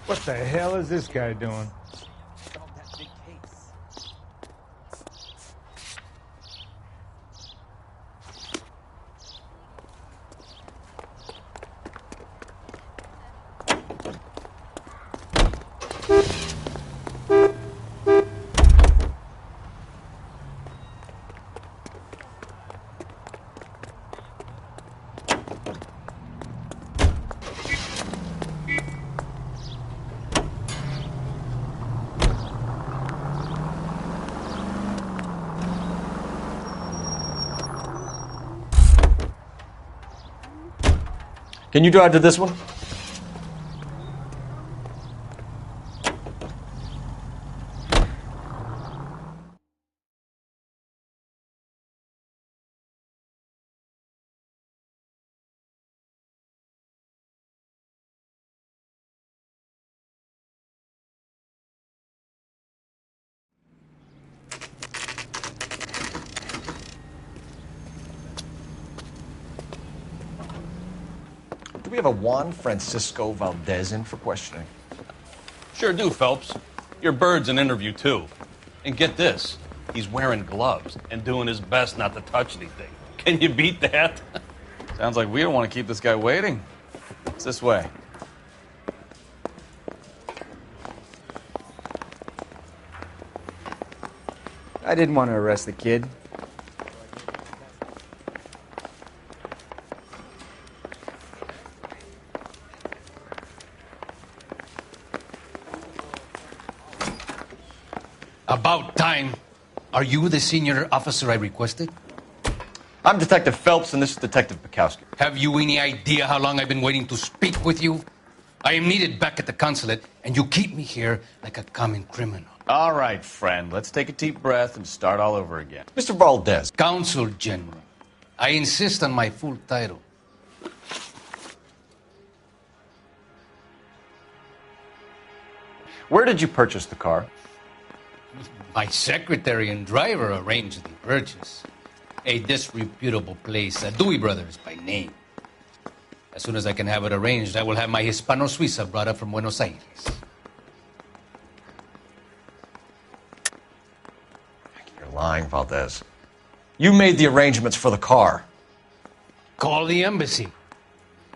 What the hell is this guy doing? Solve that big case. Can you drive to this one? Do we have a Juan Francisco Valdez in for questioning? Sure do, Phelps. Your bird's an interview, too. And get this, he's wearing gloves and doing his best not to touch anything. Can you beat that? Sounds like we don't want to keep this guy waiting. It's this way. I didn't want to arrest the kid. About time. Are you the senior officer I requested? I'm Detective Phelps, and this is Detective Bukowski. Have you any idea how long I've been waiting to speak with you? I am needed back at the consulate, and you keep me here like a common criminal. All right, friend. Let's take a deep breath and start all over again. Mr. Valdez. Consul General. I insist on my full title. Where did you purchase the car? My secretary and driver arranged the purchase. A disreputable place, Dewey Brothers by name. As soon as I can have it arranged, I will have my Hispano Suiza brought up from Buenos Aires. You're lying, Valdez. You made the arrangements for the car. Call the embassy.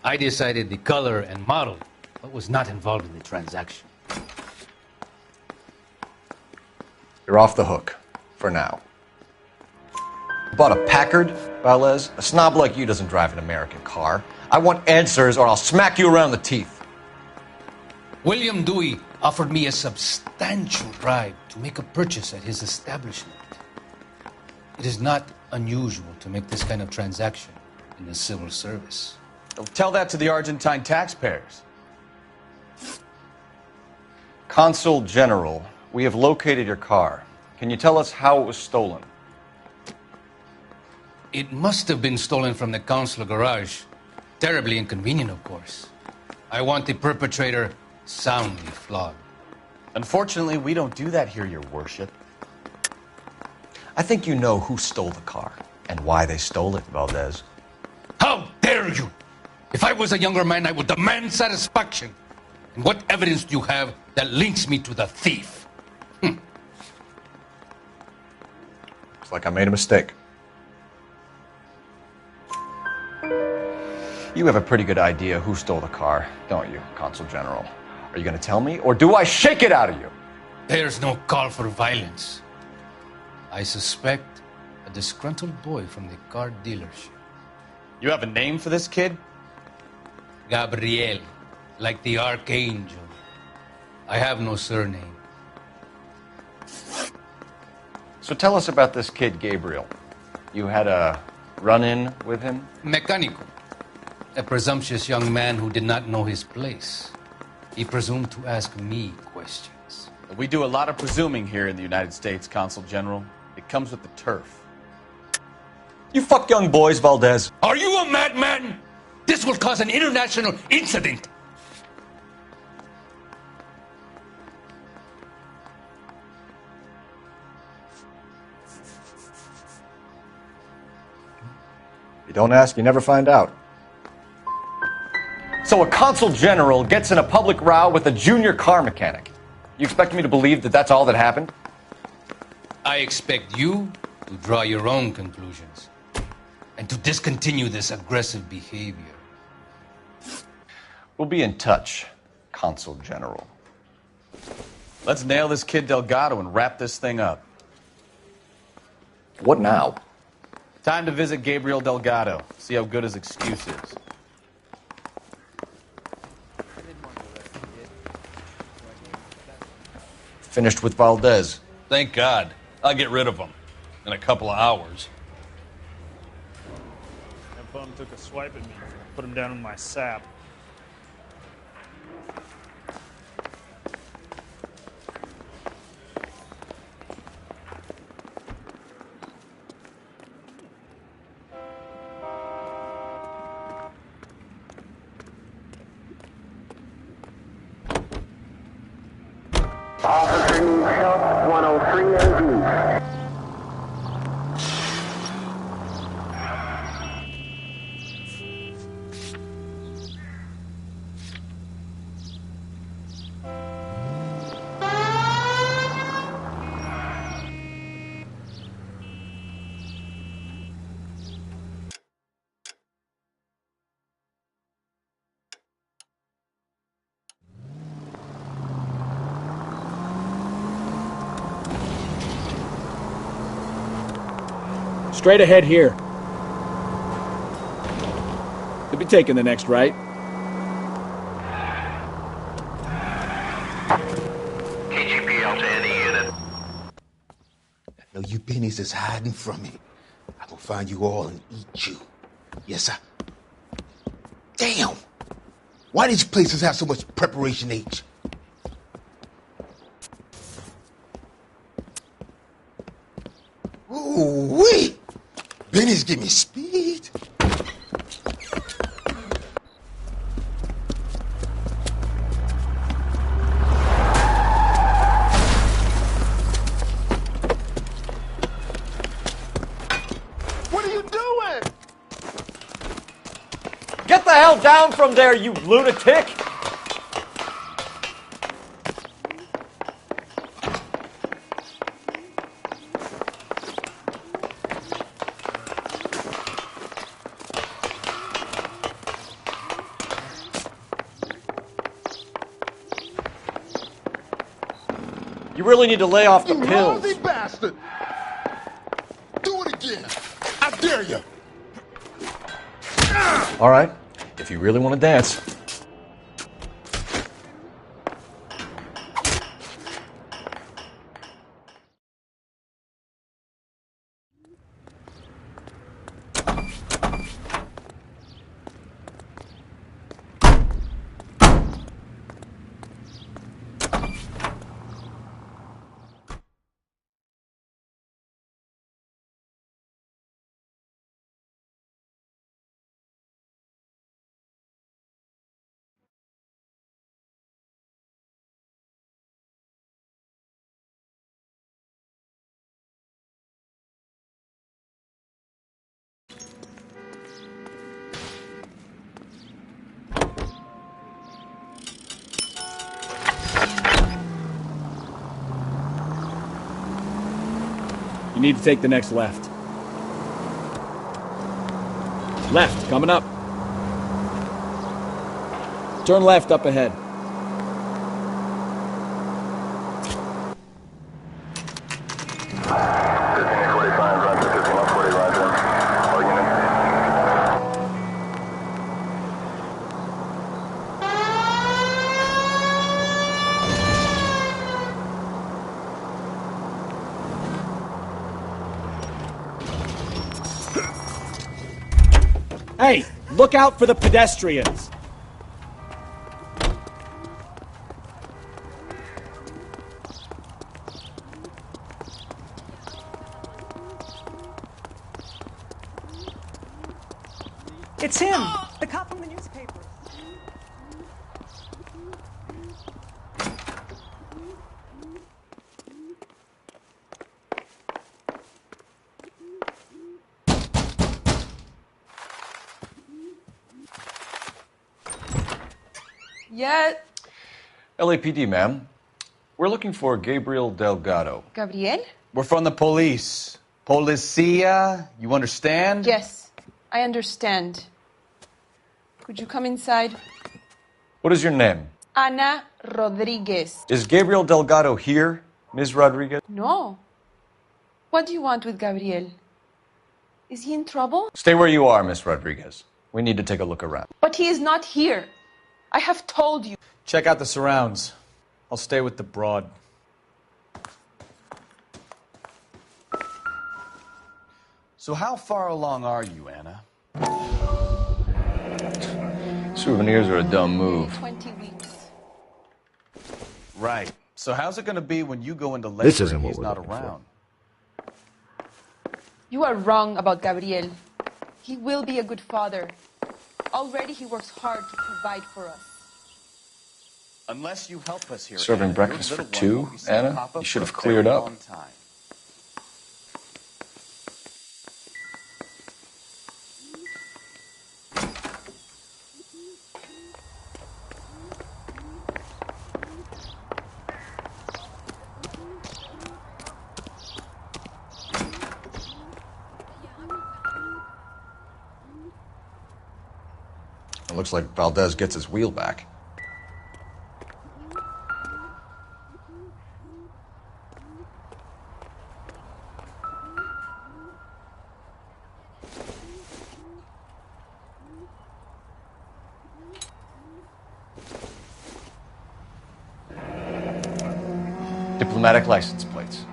I decided the color and model, but was not involved in the transaction. You're off the hook. For now. You bought a Packard, Valdez? A snob like you doesn't drive an American car. I want answers or I'll smack you around the teeth. William Dewey offered me a substantial bribe to make a purchase at his establishment. It is not unusual to make this kind of transaction in the civil service. Tell that to the Argentine taxpayers. Consul General, we have located your car. Can you tell us how it was stolen? It must have been stolen from the consular garage. Terribly inconvenient, of course. I want the perpetrator soundly flogged. Unfortunately, we don't do that here, Your Worship. I think you know who stole the car and why they stole it, Valdez. How dare you! If I was a younger man, I would demand satisfaction. And what evidence do you have that links me to the thief? Looks like I made a mistake. You have a pretty good idea who stole the car, don't you, Consul General? Are you going to tell me, or do I shake it out of you? There's no call for violence. I suspect a disgruntled boy from the car dealership. You have a name for this kid? Gabriel, like the archangel. I have no surname. So tell us about this kid, Gabriel. You had a run-in with him? Mecánico. A presumptuous young man who did not know his place. He presumed to ask me questions. We do a lot of presuming here in the United States, Consul General. It comes with the turf. You fuck young boys, Valdez. Are you a madman? This will cause an international incident. You don't ask, you never find out. So a consul general gets in a public row with a junior car mechanic. You expect me to believe that that's all that happened? I expect you to draw your own conclusions and to discontinue this aggressive behavior. We'll be in touch, Consul General. Let's nail this kid Delgado and wrap this thing up. What now? Time to visit Gabriel Delgado, see how good his excuse is. Finished with Valdez. Thank God. I'll get rid of him in a couple of hours. That bum took a swipe at me. Put him down in my sap. Officer needs help, 103 AD. Straight ahead here. Could be taking the next right. KGPL to any unit. I know you pennies is hiding from me. I'm gonna find you all and eat you. Yes, sir. Damn! Why these places have so much preparation H? Ooh-wee! Benny's give me speed. What are you doing? Get the hell down from there, you lunatic! You really need to lay off the You pills. lousy bastard! Do it again! I dare you! All right, if you really want to dance. You need to take the next left. Left, coming up. Turn left up ahead. Hey, look out for the pedestrians. It's him! The cop from the newspaper. Yeah. LAPD, ma'am. We're looking for Gabriel Delgado. Gabriel? We're from the police. Policia, you understand? Yes, I understand. Could you come inside? What is your name? Ana Rodriguez. Is Gabriel Delgado here, Ms. Rodriguez? No. What do you want with Gabriel? Is he in trouble? Stay where you are, Ms. Rodriguez. We need to take a look around. But he is not here. I have told you. Check out the surrounds. I'll stay with the broad. So how far along are you, Anna? Souvenirs are a dumb move. 20 weeks. Right. So how's it going to be when you go into labor This isn't and what he's we're not looking for. around? You are wrong about Gabriel. He will be a good father. Already he works hard to provide for us. Unless you help us here, Serving Anna, breakfast your for little one two, won't be seeing Anna? Papa You should for have a cleared very up. long time. It looks like Valdez gets his wheel back. Diplomatic license plates.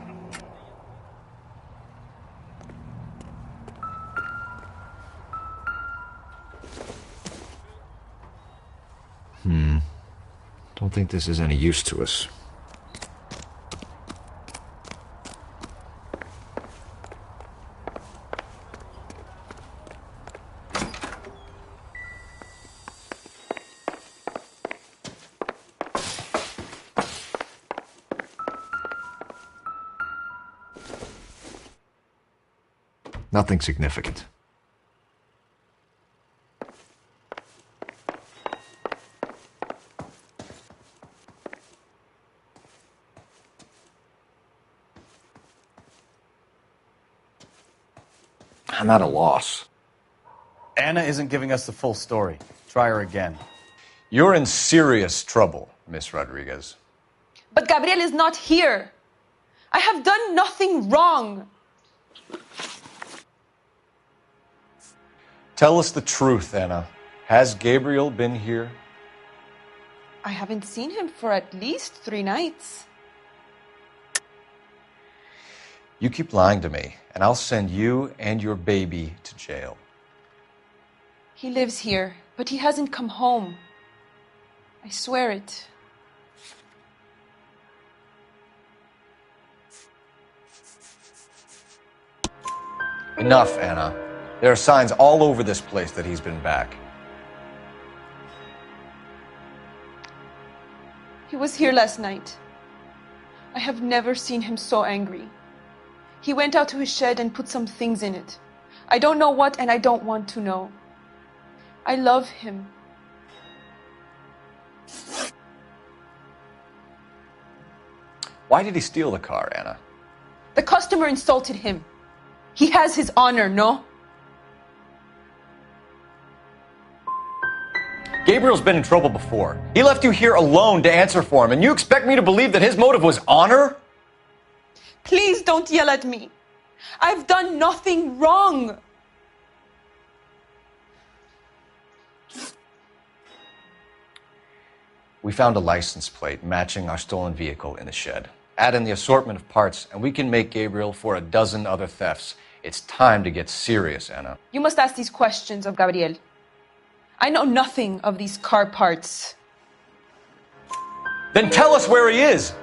Don't think this is any use to us. Nothing significant. I'm at a loss. Anna isn't giving us the full story. Try her again. You're in serious trouble, Miss Rodriguez. But Gabriel is not here. I have done nothing wrong. Tell us the truth, Anna. Has Gabriel been here? I haven't seen him for at least 3 nights. You keep lying to me, and I'll send you and your baby to jail. He lives here, but he hasn't come home. I swear it. Enough, Anna. There are signs all over this place that he's been back. He was here last night. I have never seen him so angry. He went out to his shed and put some things in it. I don't know what, and I don't want to know. I love him. Why did he steal the car, Anna? The customer insulted him. He has his honor, no? Gabriel's been in trouble before. He left you here alone to answer for him, and you expect me to believe that his motive was honor? Please don't yell at me. I've done nothing wrong. We found a license plate matching our stolen vehicle in the shed. Add in the assortment of parts, and we can make Gabriel for a dozen other thefts. It's time to get serious, Anna. You must ask these questions of Gabriel. I know nothing of these car parts. Then tell us where he is!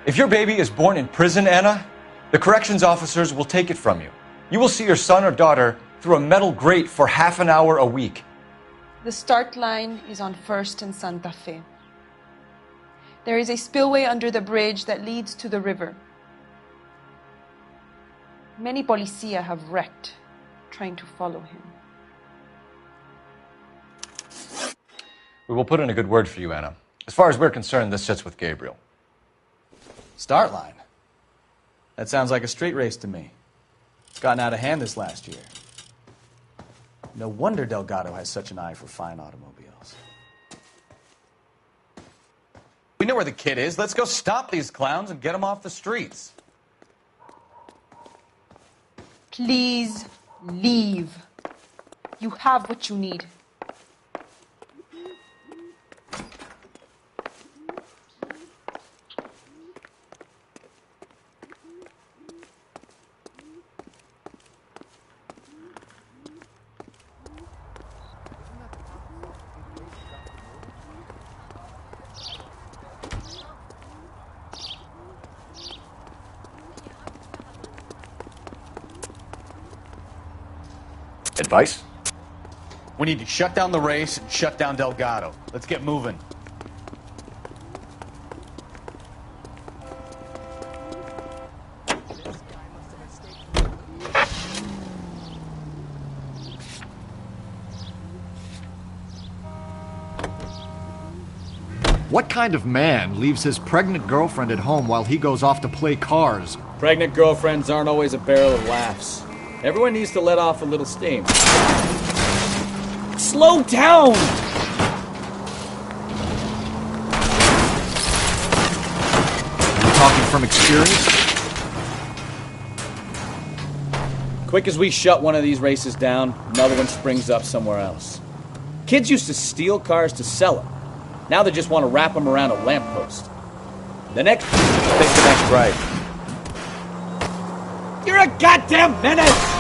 If your baby is born in prison, Anna, the corrections officers will take it from you. You will see your son or daughter through a metal grate for half an hour a week. The start line is on 1st and Santa Fe. There is a spillway under the bridge that leads to the river. Many policia have wrecked trying to follow him. We will put in a good word for you, Anna. As far as we're concerned, this sits with Gabriel. Start line? That sounds like a street race to me. It's gotten out of hand this last year. No wonder Delgado has such an eye for fine automobiles. We know where the kid is. Let's go stop these clowns and get him off the streets. Please leave. You have what you need. Advice? We need to shut down the race and shut down Delgado. Let's get moving. What kind of man leaves his pregnant girlfriend at home while he goes off to play cars? Pregnant girlfriends aren't always a barrel of laughs. Everyone needs to let off a little steam. Slow down! You're talking from experience? Quick as we shut one of these races down, another one springs up somewhere else. Kids used to steal cars to sell them. Now they just want to wrap them around a lamppost. The next... Take the next right. You're a goddamn menace!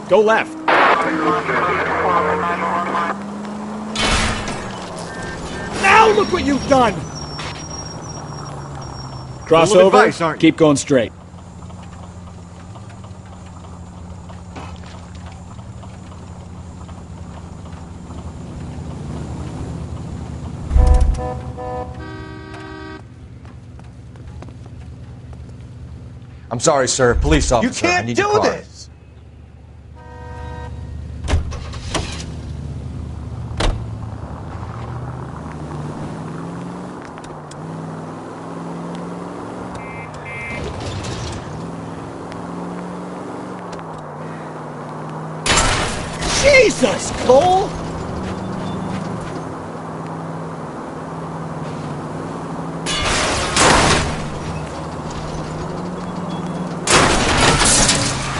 Go left. Now look what you've done! Crossover, advice, keep going straight. I'm sorry, sir. Police officer. You I can't need do your car. this! Jesus, Cole!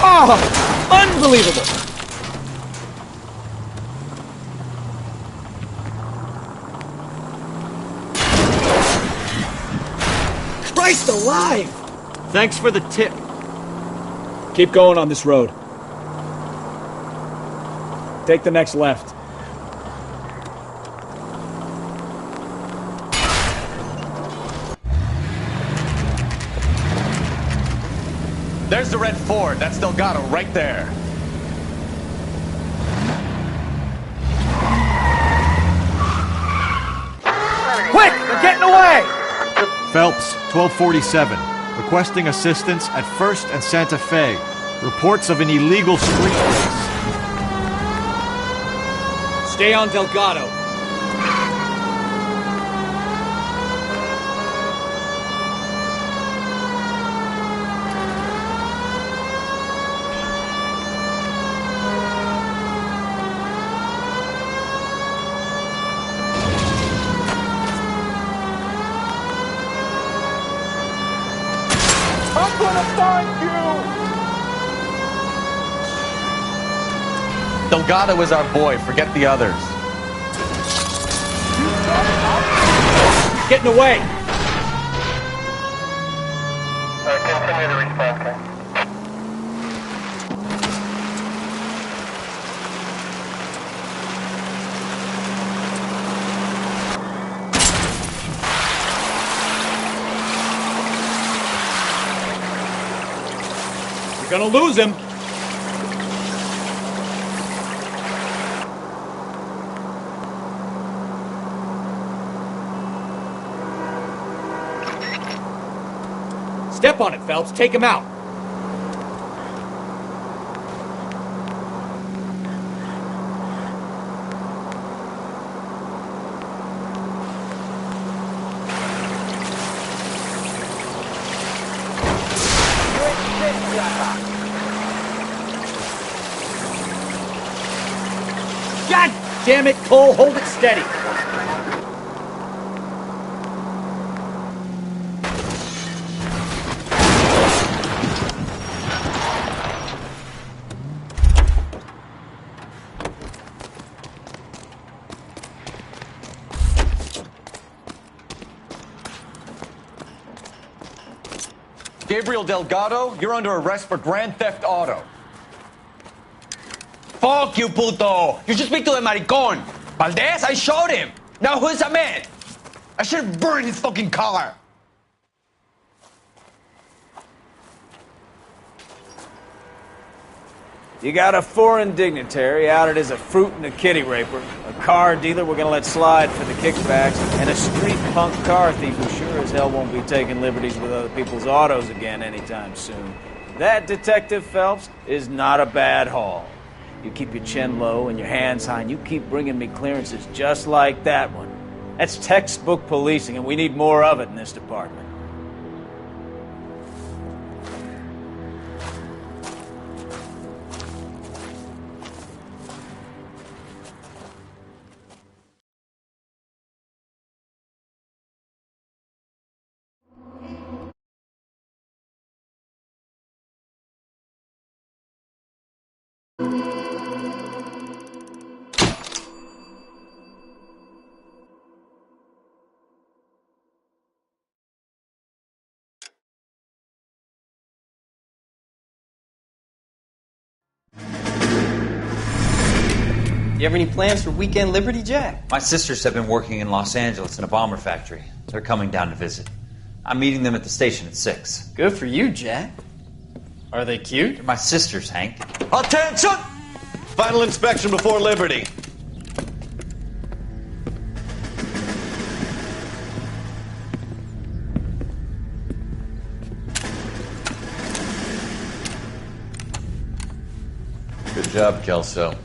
Oh, unbelievable! Christ alive! Thanks for the tip. Keep going on this road. Take the next left. There's the red Ford. That's Delgado right there. Quick! They're getting away! Phelps, 1247. Requesting assistance at 1st and Santa Fe. Reports of an illegal street race. Stay on Delgado. I'm gonna find you! Delgado is our boy. Forget the others. Getting away! Continue to respond, okay? You're gonna lose him! Step on it, Phelps. Take him out. God damn it, Cole, hold it steady. Gabriel Delgado, you're under arrest for grand theft auto. Fuck you, puto! You should speak to the maricon! Valdez, I shot him! Now who's a man? I should have burned his fucking car! You got a foreign dignitary outed as a fruit and a kitty raper, a car dealer we're gonna let slide for the kickbacks, and a street punk car thief who sure as hell won't be taking liberties with other people's autos again anytime soon. That, Detective Phelps, is not a bad haul. You keep your chin low and your hands high, and you keep bringing me clearances just like that one. That's textbook policing, and we need more of it in this department. You have any plans for Weekend Liberty, Jack? My sisters have been working in Los Angeles in a bomber factory. They're coming down to visit. I'm meeting them at the station at 6. Good for you, Jack. Are they cute? They're my sisters, Hank. Attention! Final inspection before liberty. Good job, Kelso.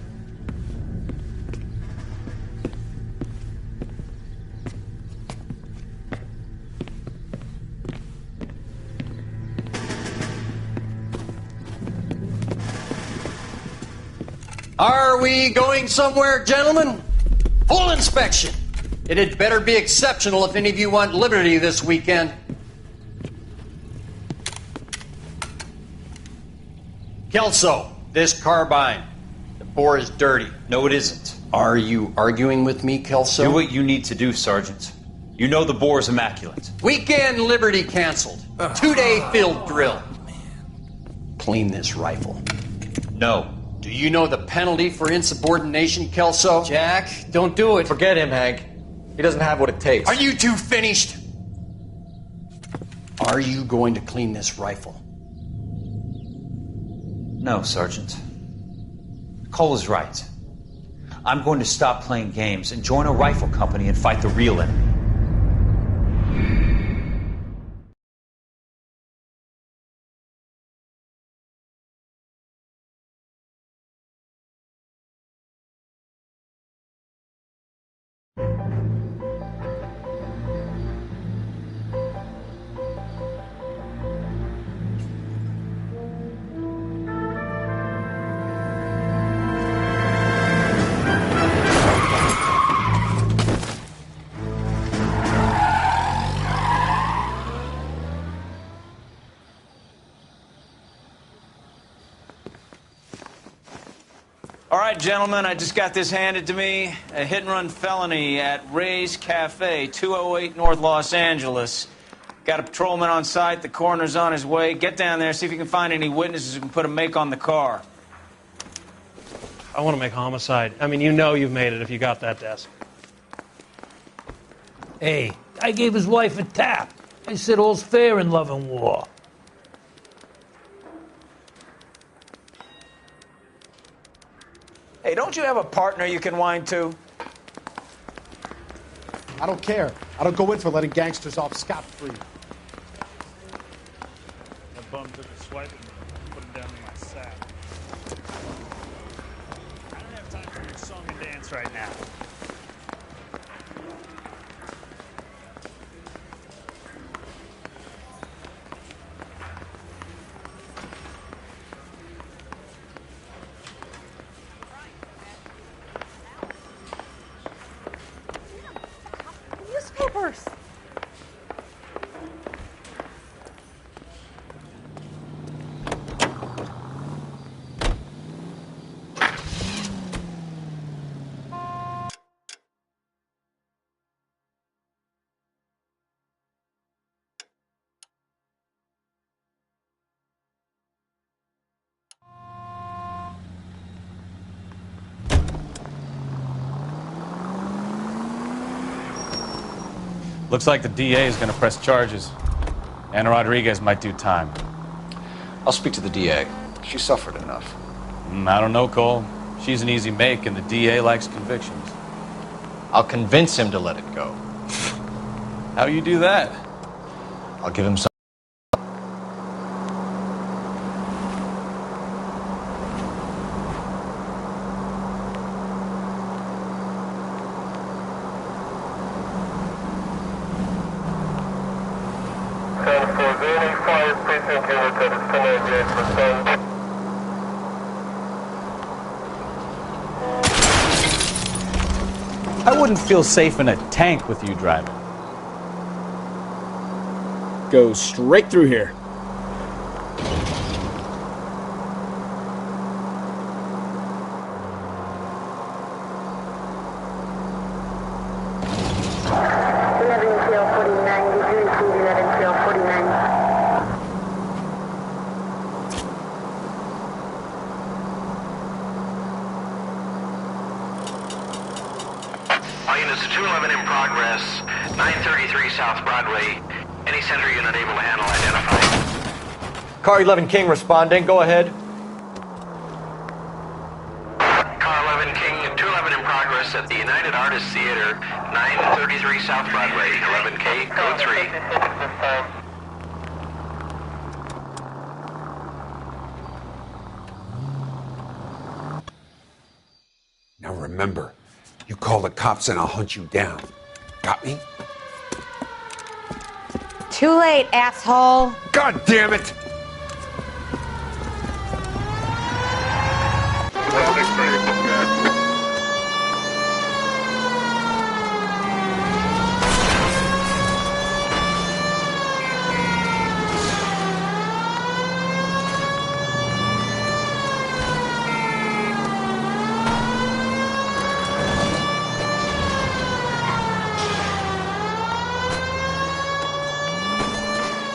Are we going somewhere, gentlemen? Full inspection. It had better be exceptional if any of you want liberty this weekend. Kelso, this carbine. The bore is dirty. No, it isn't. Are you arguing with me, Kelso? Do what you need to do, Sergeant. You know the bore is immaculate. Weekend liberty canceled. 2-day field drill. Clean this rifle. No. Do you know the penalty for insubordination, Kelso? Jack, don't do it. Forget him, Hank. He doesn't have what it takes. Are you two finished? Are you going to clean this rifle? No, Sergeant. Cole is right. I'm going to stop playing games and join a rifle company and fight the real enemy. All right, gentlemen, I just got this handed to me. A hit-and-run felony at Ray's Cafe, 208 North Los Angeles. Got a patrolman on site. The coroner's on his way. Get down there, see if you can find any witnesses who can put a make on the car. I want to make homicide. I mean, you know you've made it if you got that desk. Hey, I gave his wife a tap. I said all's fair in love and war. Hey, don't you have a partner you can whine to? I don't care. I don't go in for letting gangsters off scot-free. That bum took a swipe at me. Put him down in my sack. I don't have time for your song and dance right now. Looks like the DA is going to press charges. Anna Rodriguez might do time. I'll speak to the DA. She suffered enough. I don't know, Cole. She's an easy make, and the DA likes convictions. I'll convince him to let it go. How you do that? I'll give him some. I wouldn't feel safe in a tank with you driving. Go straight through here. All units, 211 in progress, 933 South Broadway. Any center unit able to handle, identify. Car 11 King responding. Go ahead. Car 11 King, 211 in progress at the United Artists Theater, 933 South Broadway. 11K, code 3. Now remember, you call the cops and I'll hunt you down. Got me? Too late, asshole. God damn it!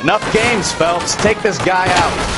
Enough games, Phelps. Take this guy out.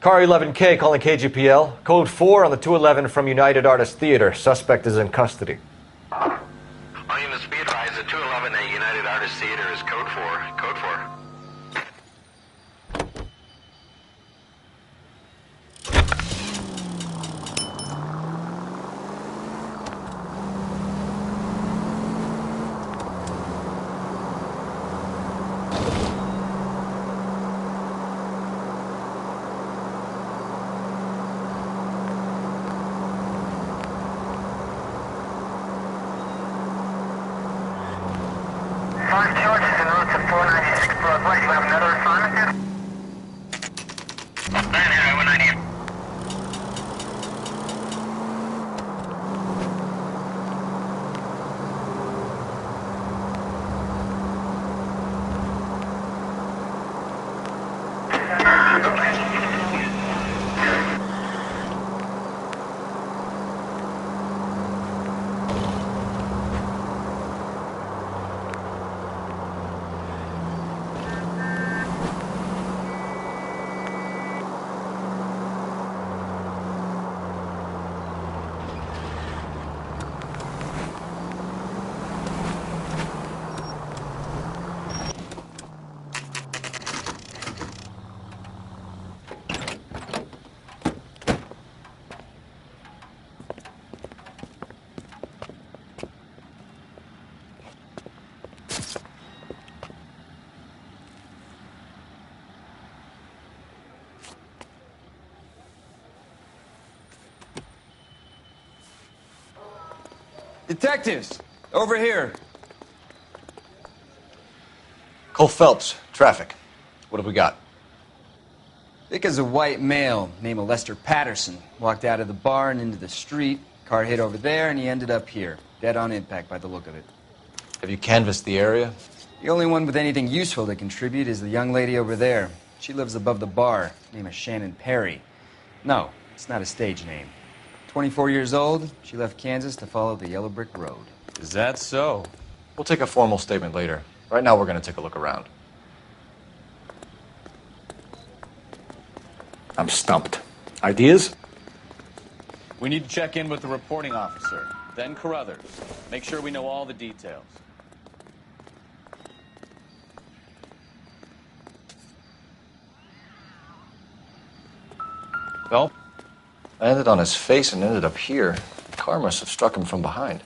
Car 11K calling KGPL. Code 4 on the 211 from United Artists Theater. Suspect is in custody. All units, be advised that 211 at United Artists Theater is code 4. Code 4. Detectives, over here. Cole Phelps, traffic. What have we got? Thick as a white male, named Lester Patterson. Walked out of the bar and into the street. Car hit over there, and he ended up here. Dead on impact by the look of it. Have you canvassed the area? The only one with anything useful to contribute is the young lady over there. She lives above the bar. Name is Shannon Perry. No, it's not a stage name. 24 years old, she left Kansas to follow the Yellow Brick Road. Is that so? We'll take a formal statement later. Right now, we're going to take a look around. I'm stumped. Ideas? We need to check in with the reporting officer, then Carruthers. Make sure we know all the details. Well, I landed on his face and ended up here. The car must have struck him from behind.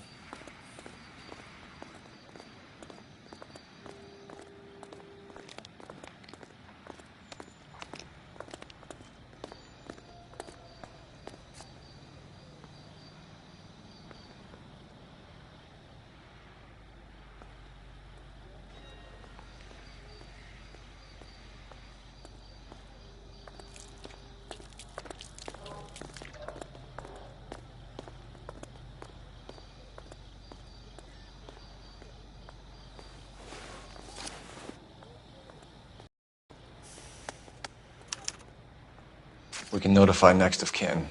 We can notify next of kin.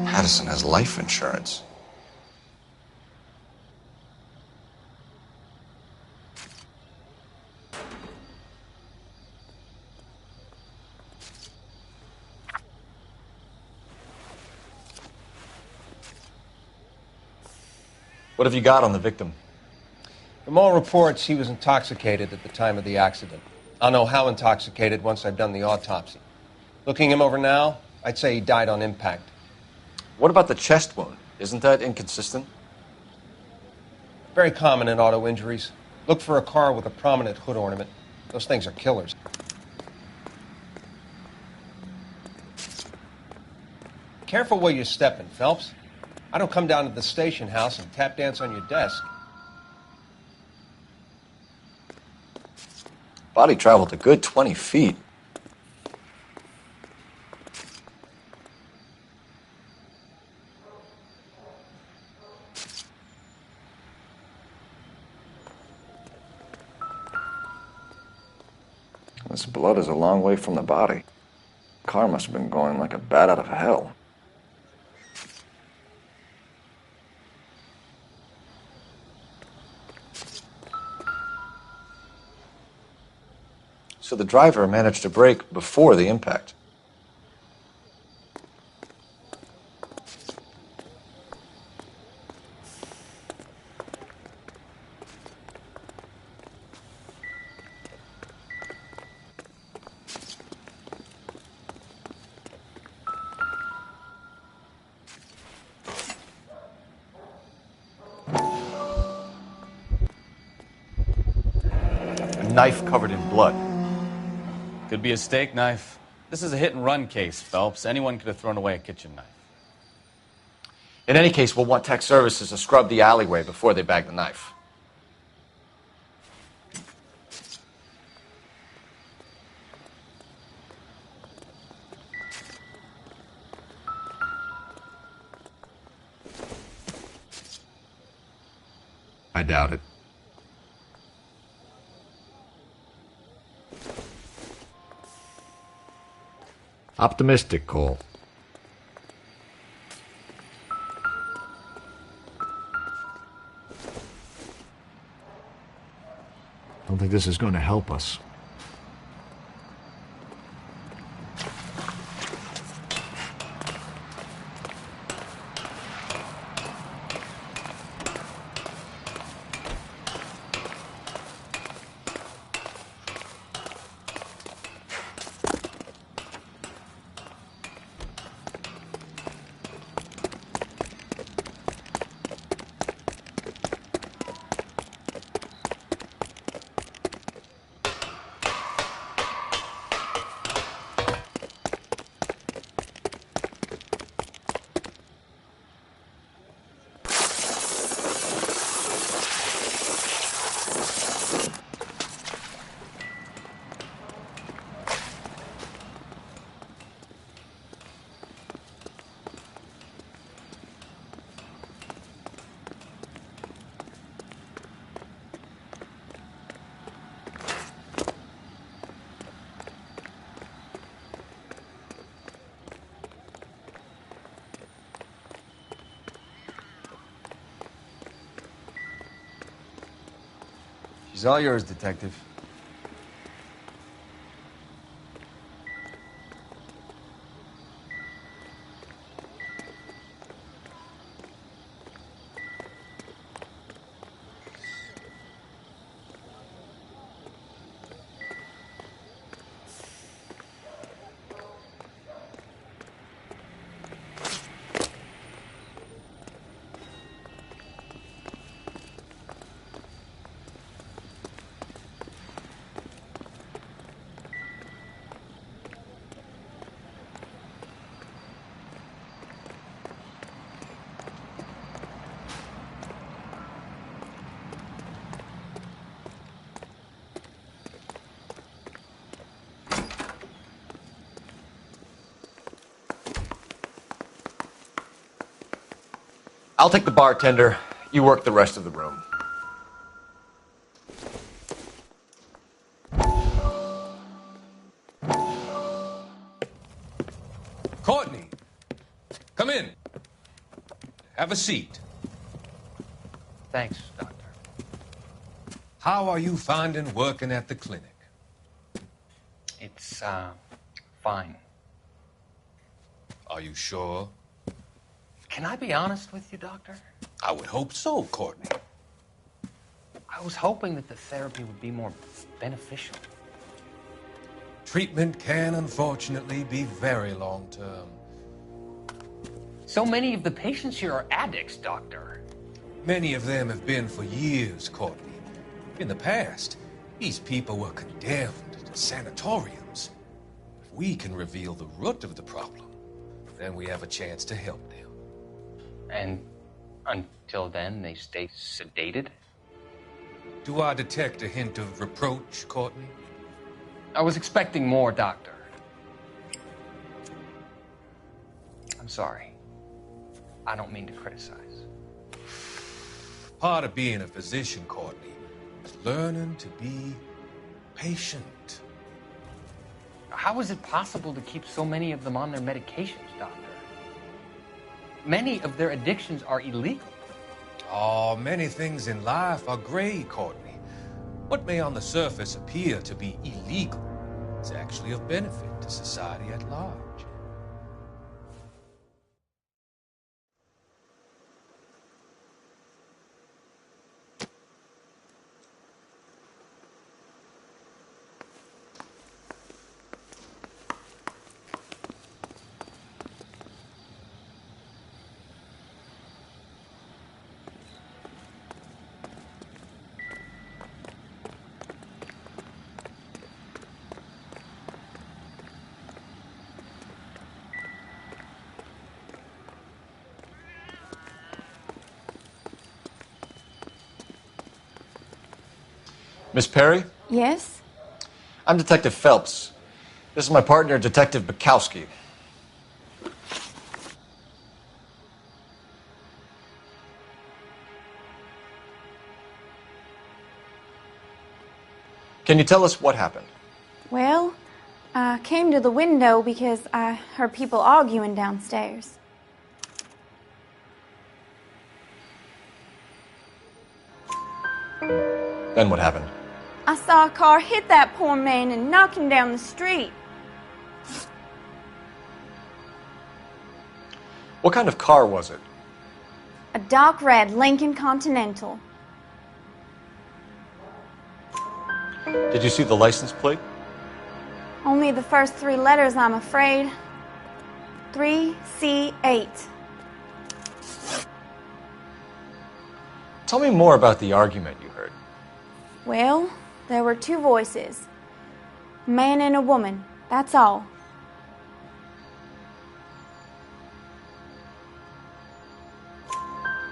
Patterson has life insurance. What have you got on the victim? From all reports, he was intoxicated at the time of the accident. I'll know how intoxicated once I've done the autopsy. Looking him over now, I'd say he died on impact. What about the chest wound? Isn't that inconsistent? Very common in auto injuries. Look for a car with a prominent hood ornament. Those things are killers. Careful where you're stepping, Phelps. I don't come down to the station house and tap dance on your desk. Body traveled a good 20 feet. This blood is a long way from the body. The car must have been going like a bat out of hell. So the driver managed to brake before the impact. A knife covered in blood. Could be a steak knife. This is a hit-and-run case, Phelps. Anyone could have thrown away a kitchen knife. In any case, we'll want tech services to scrub the alleyway before they bag the knife. I doubt it. Optimistic, Cole. Don't think this is going to help us. She's all yours, Detective. I'll take the bartender. You work the rest of the room. Courtney, come in. Have a seat. Thanks, Doctor. How are you finding working at the clinic? It's, fine. Are you sure? Can I be honest with you, Doctor? I would hope so, Courtney. I was hoping that the therapy would be more beneficial. Treatment can, unfortunately, be very long-term. So many of the patients here are addicts, Doctor. Many of them have been for years, Courtney. In the past, these people were condemned to sanatoriums. If we can reveal the root of the problem, then we have a chance to help them. And until then, they stay sedated? Do I detect a hint of reproach, Courtney? I was expecting more, Doctor. I'm sorry. I don't mean to criticize. Part of being a physician, Courtney, is learning to be patient. How is it possible to keep so many of them on their medications, Doctor? Many of their addictions are illegal. Oh, many things in life are gray, Courtney. What may on the surface appear to be illegal is actually of benefit to society at large. Miss Perry? Yes? I'm Detective Phelps. This is my partner, Detective Bukowski. Can you tell us what happened? Well, I came to the window because I heard people arguing downstairs. Then what happened? I saw a car hit that poor man and knock him down the street. What kind of car was it? A dark red Lincoln Continental. Did you see the license plate? Only the first three letters, I'm afraid. 3C8. Tell me more about the argument you heard. Well, there were two voices. A man and a woman, that's all.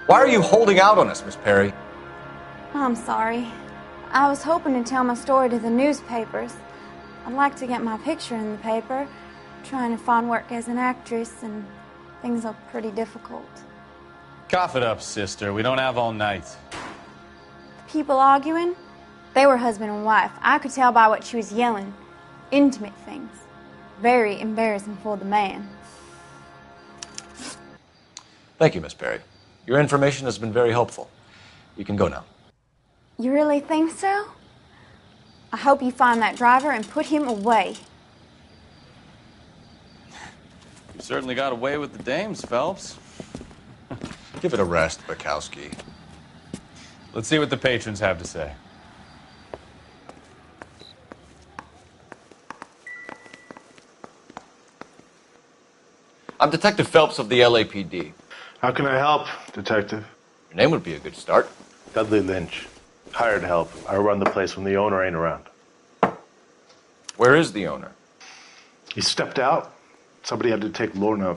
Why are you holding out on us, Miss Perry? I'm sorry. I was hoping to tell my story to the newspapers. I'd like to get my picture in the paper. Trying to find work as an actress, and things are pretty difficult. Cough it up, sister. We don't have all night. People arguing? They were husband and wife. I could tell by what she was yelling. Intimate things. Very embarrassing for the man. Thank you, Miss Perry. Your information has been very helpful. You can go now. You really think so? I hope you find that driver and put him away. You certainly got away with the dames, Phelps. Give it a rest, Bukowski. Let's see what the patrons have to say. I'm Detective Phelps of the LAPD. How can I help, Detective? Your name would be a good start. Dudley Lynch. Hired help. I run the place when the owner ain't around. Where is the owner? He stepped out. Somebody had to take Lorna,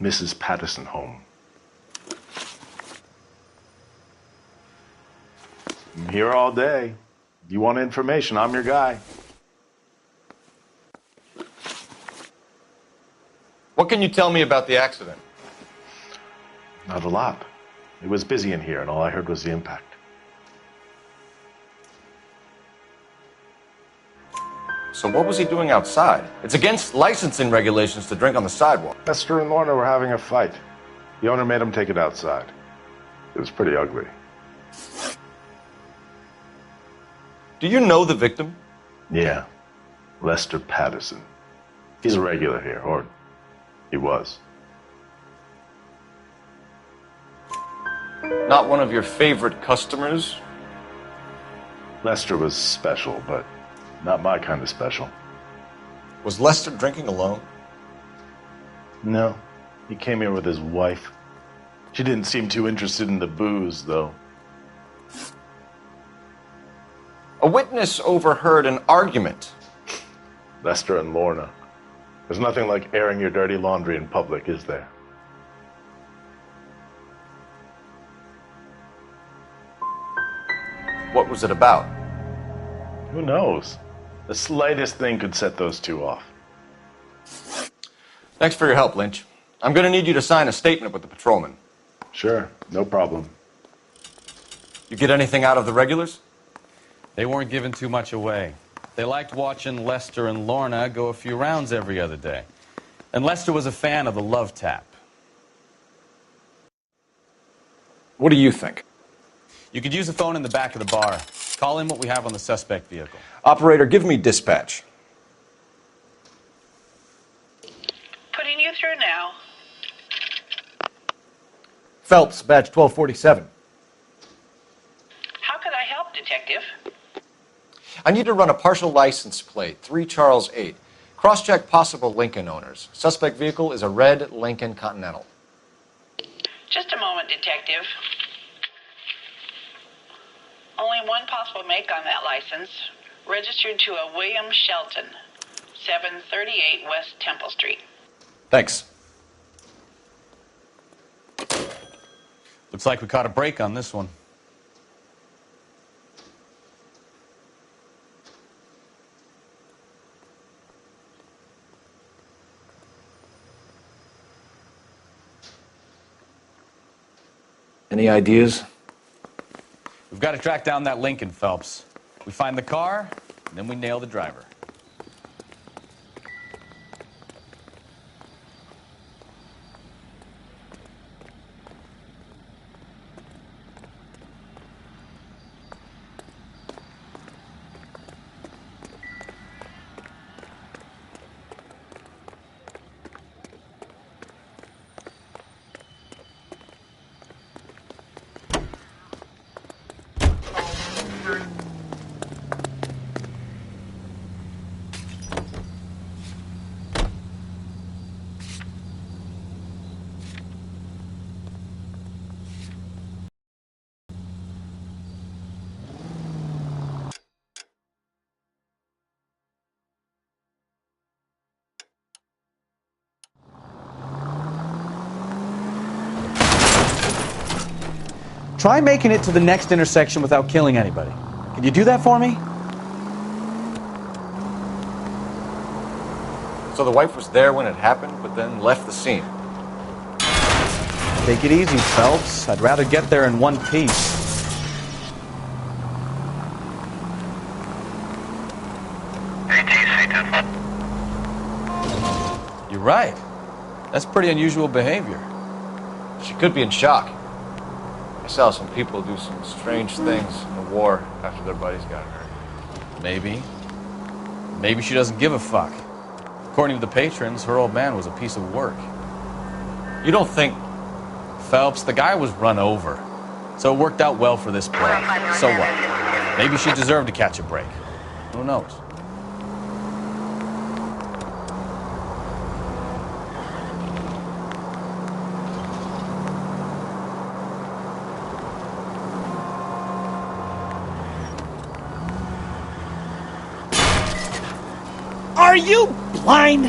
Mrs. Patterson, home. I'm here all day. You want information, I'm your guy. What can you tell me about the accident? Not a lot. It was busy in here, and all I heard was the impact. So what was he doing outside? It's against licensing regulations to drink on the sidewalk. Lester and Lorna were having a fight. The owner made him take it outside. It was pretty ugly. Do you know the victim? Yeah. Lester Patterson. He's a regular here, or he was. Not one of your favorite customers? Lester was special, but not my kind of special. Was Lester drinking alone? No. He came here with his wife. She didn't seem too interested in the booze, though. A witness overheard an argument. Lester and Lorna. There's nothing like airing your dirty laundry in public, is there? What was it about? Who knows? The slightest thing could set those two off. Thanks for your help, Lynch. I'm going to need you to sign a statement with the patrolman. Sure, no problem. You get anything out of the regulars? They weren't giving too much away. They liked watching Lester and Lorna go a few rounds every other day. And Lester was a fan of the love tap. What do you think? You could use the phone in the back of the bar. Call in what we have on the suspect vehicle. Operator, give me dispatch. Putting you through now. Phelps, badge 1247. How could I help, Detective? I need to run a partial license plate, 3 Charles 8. Cross-check possible Lincoln owners. Suspect vehicle is a red Lincoln Continental. Just a moment, Detective. Only one possible make on that license. Registered to a William Shelton, 738 West Temple Street. Thanks. Looks like we caught a break on this one. Any ideas? We've got to track down that Lincoln, Phelps. We find the car, and then we nail the driver. Try making it to the next intersection without killing anybody. Can you do that for me? So the wife was there when it happened, but then left the scene. Take it easy, Phelps. I'd rather get there in one piece. You're right. That's pretty unusual behavior. She could be in shock. I saw some people do some strange things in the war after their buddies got hurt. Maybe. Maybe she doesn't give a fuck. According to the patrons, her old man was a piece of work. You don't think... Phelps, the guy was run over. So it worked out well for this play. So what? Maybe she deserved to catch a break. Who knows? Are you blind?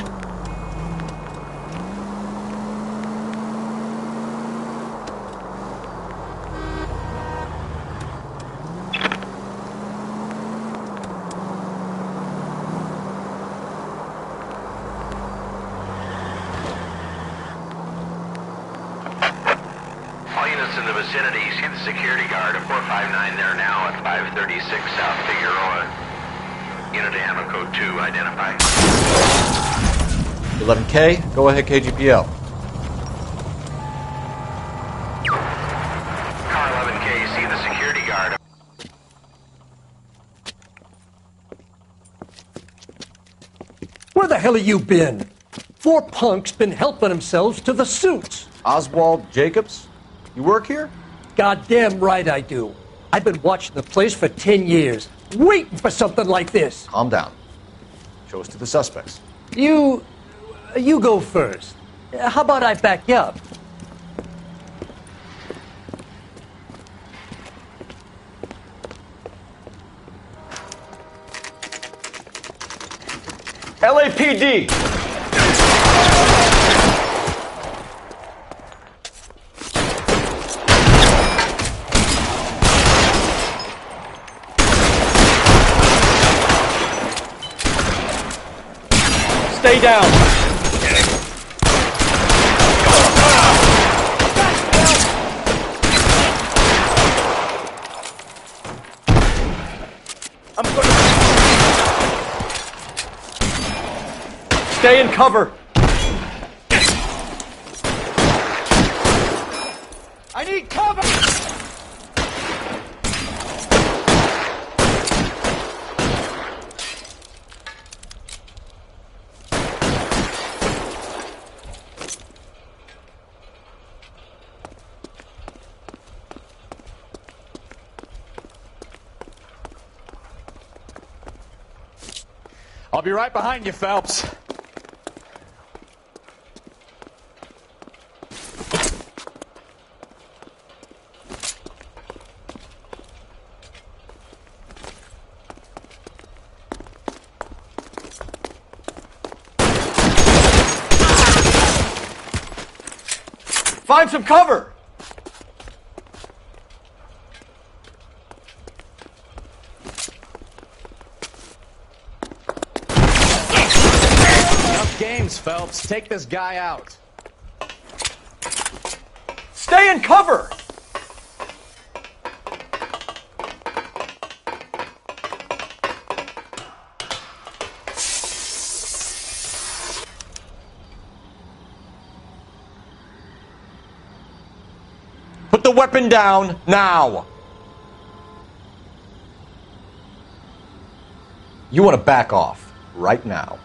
All units in the vicinity, see the security guard at 459 there now at 536 South Figueroa. Unit to Ammo Code 2, identify. 11K, go ahead, KGPL. Car 11K, see the security guard. Where the hell have you been? 4 punks been helping themselves to the suits. Oswald Jacobs, you work here? Goddamn right I do. I've been watching the place for 10 years, waiting for something like this. Calm down. Show us to the suspects. You go first. How about I back you up? LAPD! Stay down. Stay in cover. I need cover. I'll be right behind you, Phelps. Find some cover! Enough games, Phelps. Take this guy out. Stay in cover! Put the weapon down now! You want to back off right now.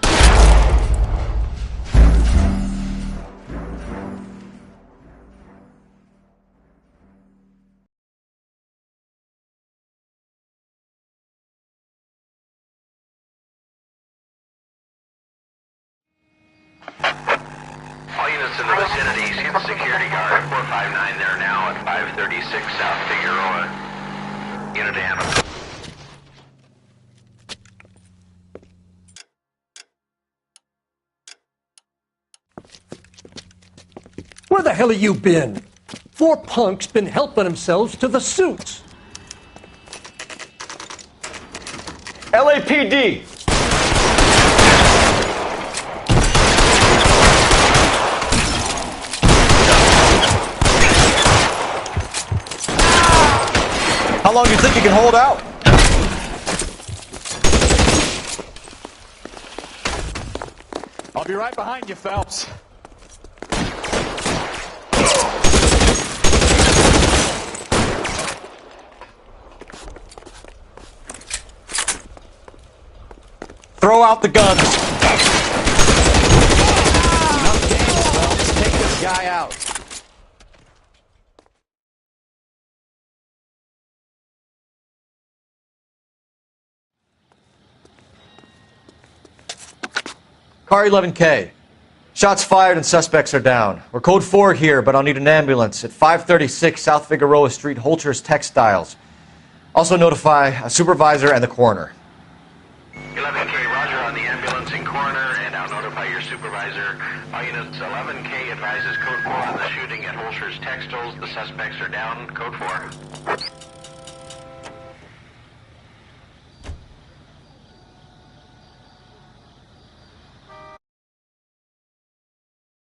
All units in the vicinity, see the security guard at 459 there now at 536 South Figueroa. Unit to Ammo. Where the hell have you been? 4 punks been helping themselves to the suits. LAPD! How long do you think you can hold out? I'll be right behind you, Phelps. out the guns. Enough games, Phelps. Take this guy out. Car 11K. Shots fired and suspects are down. We're code 4 here, but I'll need an ambulance at 536 South Figueroa Street, Holcher's Textiles. Also notify a supervisor and the coroner. 11K, roger on the ambulance and coroner, and I'll notify your supervisor. All units, 11K advises code 4 on the shooting at Holcher's Textiles. The suspects are down. Code 4.